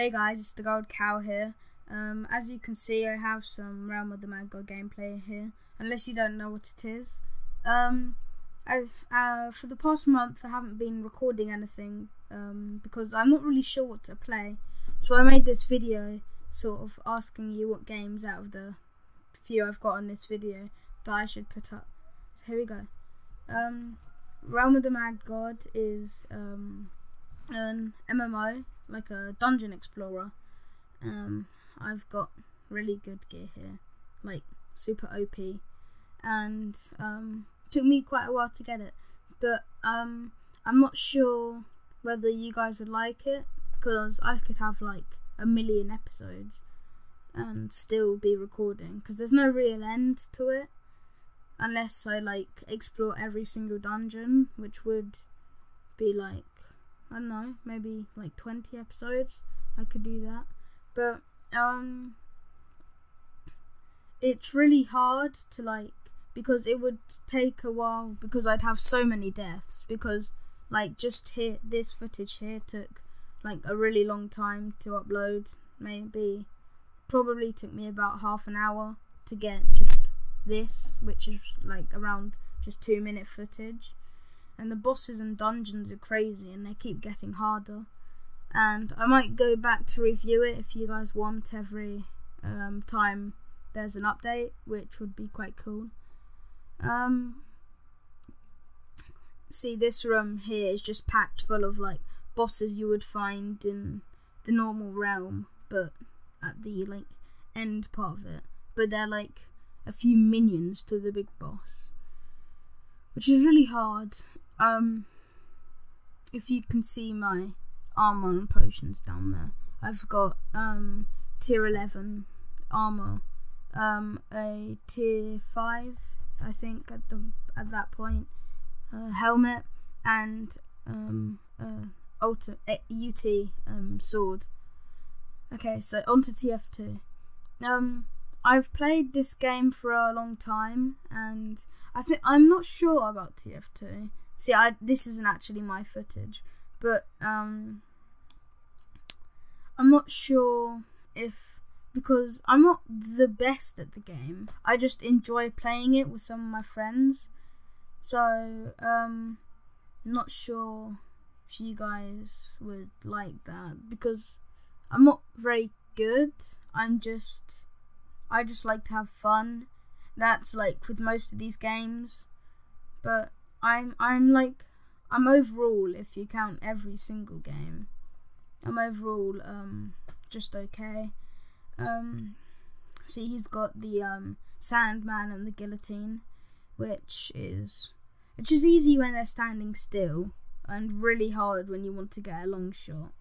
Hey guys, it's the Gold Cow here. As you can see, I have some Realm of the Mad God gameplay here, unless you don't know what it is. For the past month I haven't been recording anything because I'm not really sure what to play. So I made this video sort of asking you what games out of the few I've got on this video that I should put up. So here we go. Realm of the Mad God is an MMO, like a dungeon explorer. I've got really good gear here, like super OP, and took me quite a while to get it, but I'm not sure whether you guys would like it, because I could have like 1 million episodes and still be recording, because there's no real end to it unless I like explore every single dungeon, which would be like, I don't know, maybe like 20 episodes. I could do that, but it's really hard to like, because it would take a while, because I'd have so many deaths, because like just here, this footage here took like a really long time to upload. Probably took me about half an hour to get just this, which is like around just 2-minute footage. And the bosses and dungeons are crazy, and they keep getting harder. And I might go back to review it if you guys want every time there's an update, which would be quite cool. See, this room here is just packed full of like bosses you would find in the normal realm, but at the like end part of it. But they're like a few minions to the big boss, which is really hard. If you can see my armor and potions down there, I've got tier 11 armor, a tier 5 I think at that point, helmet, and UT sword. Okay, so onto TF2. I've played this game for a long time, and I'm not sure about TF2. See, this isn't actually my footage, but I'm not sure because I'm not the best at the game. I just enjoy playing it with some of my friends. So not sure if you guys would like that, because I'm not very good. I just like to have fun. That's like with most of these games. But I'm overall, if you count every single game, I'm overall just okay. See, he's got the Sandman and the Guillotine, which is easy when they're standing still, and really hard when you want to get a long shot.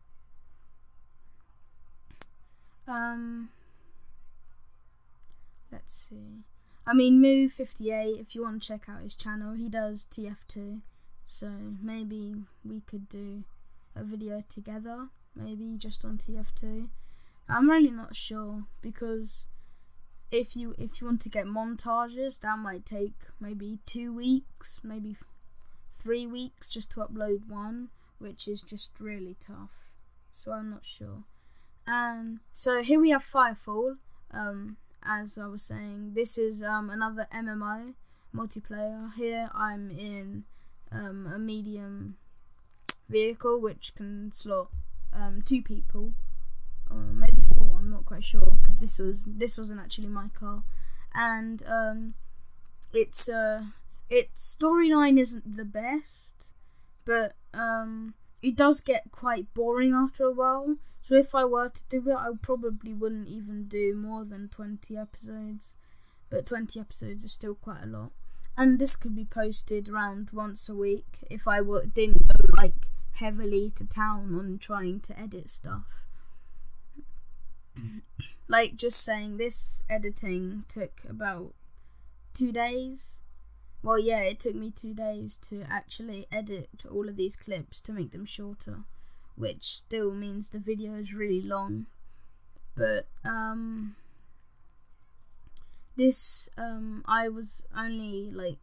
Let's see. I mean, Moo58, if you want to check out his channel, he does TF2, so maybe we could do a video together, maybe just on TF2. I'm really not sure, because if you want to get montages, that might take maybe 2 weeks, maybe 3 weeks just to upload one, which is just really tough, so I'm not sure. So here we have Firefall. As I was saying, this is another MMO multiplayer. Here I'm in a medium vehicle which can slot 2 people, or maybe 4. I'm not quite sure, because this wasn't actually my car. And its storyline isn't the best, but it does get quite boring after a while. So if I were to do it, I probably wouldn't even do more than 20 episodes. But 20 episodes is still quite a lot. And this could be posted around once a week if I didn't go like heavily to town on trying to edit stuff. Like, just saying, this editing took about 2 days. Well, yeah, it took me 2 days to actually edit all of these clips to make them shorter, which still means the video is really long. But this I was only like,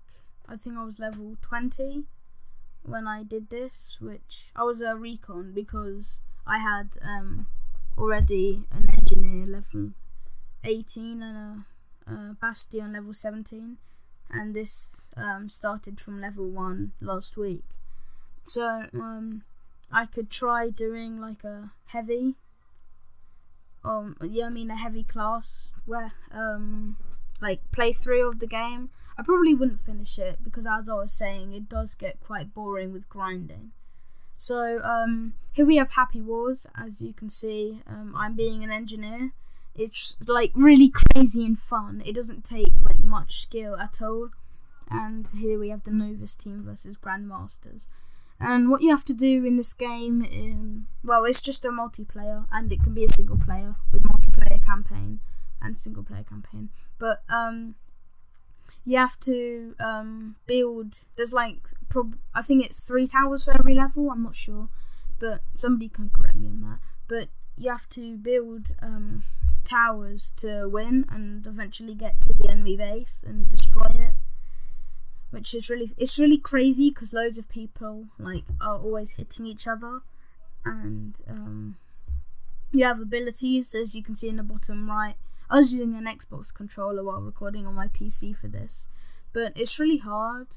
I think I was level 20 when I did this, which I was a recon, because I had already an engineer level 18 and a bastion level 17, and this started from level 1 last week. So I could try doing like a heavy, a heavy class where like playthrough of the game. I probably wouldn't finish it because, as I was saying, it does get quite boring with grinding. So here we have Happy Wars. As you can see, I'm being an engineer. It's like really crazy and fun. It doesn't take like much skill at all. And here we have the Novus team versus Grandmasters. And what you have to do in this game, well, it's just a multiplayer, and it can be a single player with multiplayer campaign and single player campaign. But you have to build. There's like I think it's 3 towers for every level. I'm not sure, but somebody can correct me on that. But you have to build towers to win and eventually get to the enemy base and destroy it. Which is really crazy because loads of people like are always hitting each other, and you have abilities, as you can see in the bottom right. I was using an Xbox controller while recording on my PC for this, but it's really hard.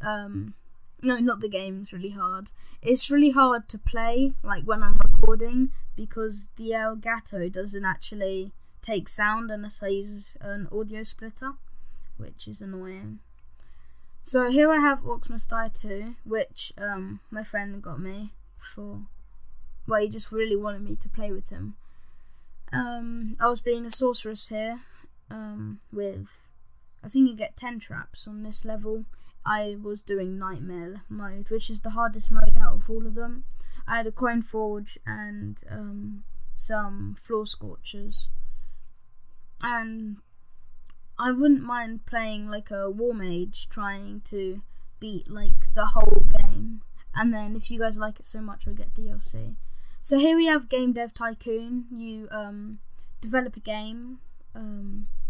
No, not the game is really hard. It's really hard to play like when I'm recording because the Elgato doesn't actually take sound unless I use an audio splitter, which is annoying. So here I have Orcs Must Die 2, which my friend got me for, well, he just really wanted me to play with him. I was being a sorceress here with, I think you get 10 traps on this level. I was doing Nightmare mode, which is the hardest mode out of all of them. I had a Coin Forge and some Floor Scorchers. And I wouldn't mind playing like a War Mage, trying to beat like the whole game, and then if you guys like it so much, I'll get DLC. So here we have Game Dev Tycoon. You develop a game,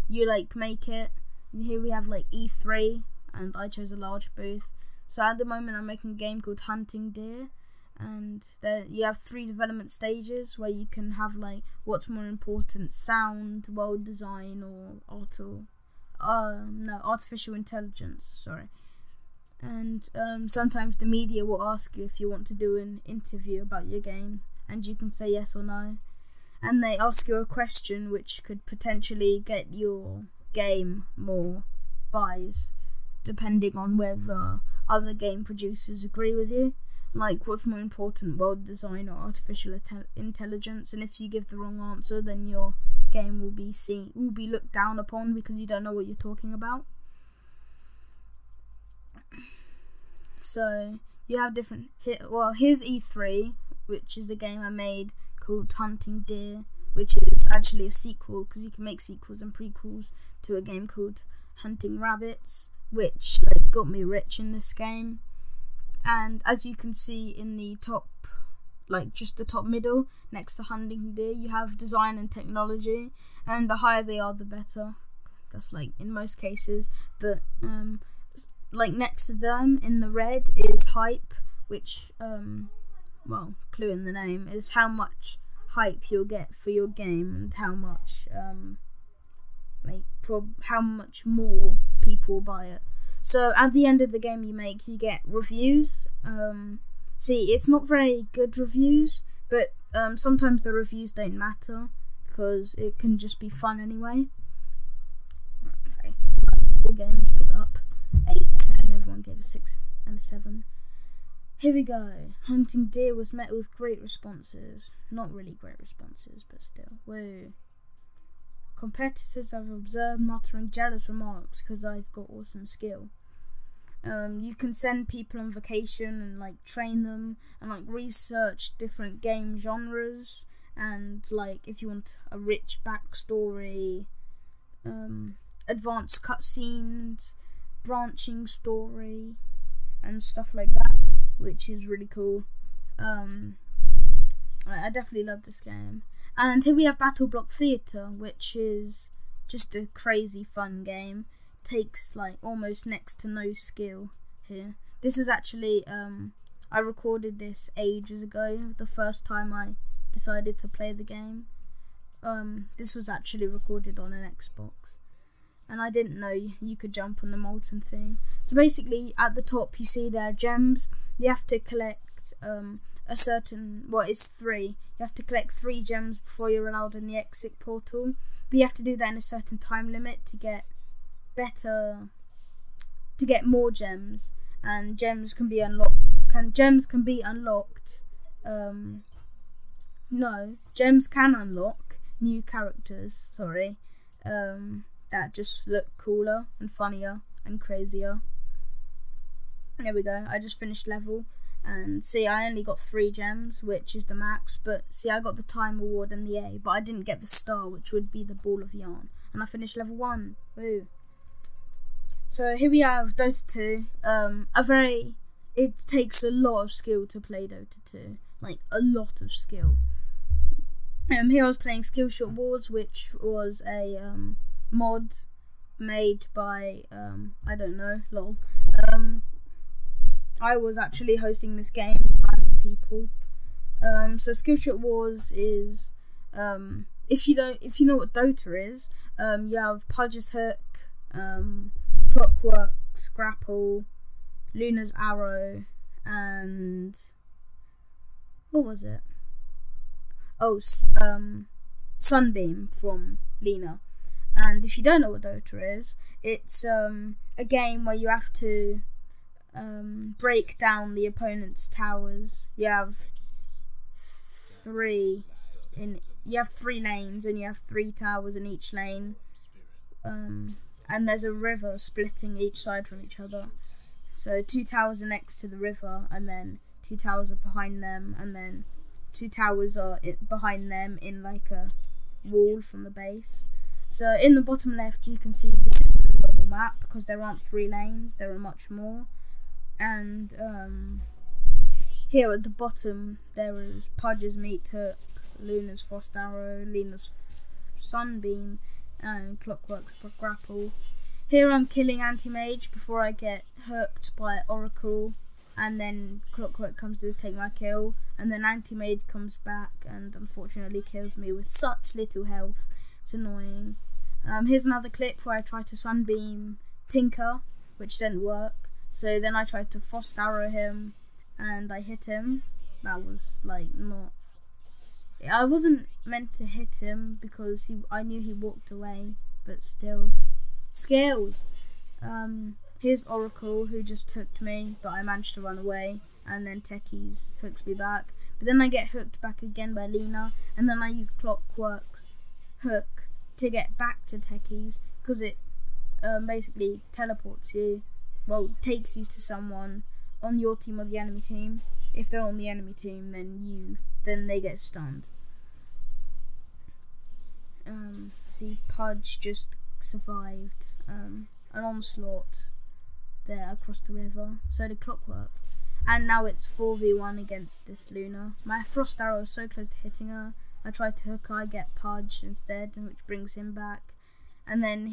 you like make it. And here we have like E3, and I chose a large booth. So at the moment I'm making a game called Hunting Deer, and there you have 3 development stages where you can have like what's more important, sound, world design, or artificial intelligence, sorry. And sometimes the media will ask you if you want to do an interview about your game, and you can say yes or no. And they ask you a question which could potentially get your game more buys, depending on whether other game producers agree with you. Like, what's more important, world design or artificial intelligence? And if you give the wrong answer, then your game will be looked down upon because you don't know what you're talking about. So you have different here's E3, which is the game I made called Hunting Deer, which is actually a sequel because you can make sequels and prequels to a game called Hunting Rabbits, which like got me rich in this game. And as you can see in the top, like just the top middle, next to Hunting Deer, you have design and technology, and the higher they are, the better. That's like in most cases, but like next to them in the red is hype, which well, clue in the name is how much hype you'll get for your game and how much how much more people buy it. So at the end of the game you make, you get reviews. See, it's not very good reviews, but sometimes the reviews don't matter because it can just be fun anyway. Okay, all games big up 8, and everyone gave a 6 and a 7. Here we go. Hunting Deer was met with great responses. Not really great responses, but still. Woo. Competitors I've observed muttering jealous remarks because I've got awesome skill. You can send people on vacation and like train them and like research different game genres, and like if you want a rich backstory, advanced cutscenes, branching story and stuff like that, which is really cool. I definitely love this game. And here we have Battle Block Theatre, which is just a crazy fun game. Takes like almost next to no skill here. This was actually I recorded this ages ago, the first time I decided to play the game. This was actually recorded on an Xbox, and I didn't know you could jump on the molten thing. So basically, at the top you see there are gems. You have to collect a certain, well, it's 3. You have to collect 3 gems before you're allowed in the exit portal. But you have to do that in a certain time limit to get more gems. And gems can be unlocked. Gems can unlock new characters. That just look cooler and funnier and crazier. There we go. I just finished level, and see, I only got 3 gems, which is the max. But see, I got the time award and the A, but I didn't get the star, which would be the ball of yarn. And I finished level 1. Woo! So here we have Dota 2. It takes a lot of skill to play Dota 2, like a lot of skill. Here I was playing Skillshot Wars, which was a mod made by I don't know, lol. I was actually hosting this game with random people. So Skillshot Wars is if you know what Dota is, you have Pudge's Hook, Clockwork's Grapple, Luna's Arrow, and what was it? Oh, Sunbeam from Lina. And if you don't know what Dota is, it's a game where you have to break down the opponent's towers. You have 3 lanes, and you have 3 towers in each lane. And there's a river splitting each side from each other. So 2 towers are next to the river, and then 2 towers are behind them, and then 2 towers are behind them in like a wall from the base. So in the bottom left you can see this is a normal map, because there aren't 3 lanes, there are much more. And here at the bottom there is Pudge's Meat Hook, Luna's Frost Arrow, Luna's Sunbeam, and Clockwork's Grapple. Here I'm killing Anti-Mage before I get hooked by Oracle, and then Clockwork comes to take my kill, and then Anti-Mage comes back and unfortunately kills me with such little health. It's annoying. Here's another clip where I tried to Sunbeam Tinker, which didn't work. So then I tried to Frost Arrow him, and I hit him. That was like not... I wasn't meant to hit him because I knew he walked away, but still. Skills! Here's Oracle, who just hooked me, but I managed to run away, and then Techies hooks me back. But then I get hooked back again by Lina, and then I use Clockwork's hook to get back to Techies, because it basically teleports you, well, takes you to someone on your team or the enemy team. If they're on the enemy team, then they get stunned. See, Pudge just survived an onslaught there across the river. So did Clockwork. And now it's 4v1 against this Luna. My Frost Arrow is so close to hitting her. I tried to hook her, I get Pudge instead, which brings him back. And then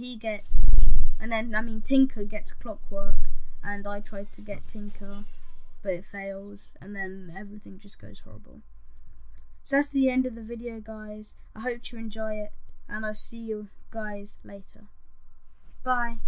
Tinker gets Clockwork, and I tried to get Tinker, but it fails, and then everything just goes horrible. So that's the end of the video, guys. I hope you enjoy it, and I'll see you guys later. Bye.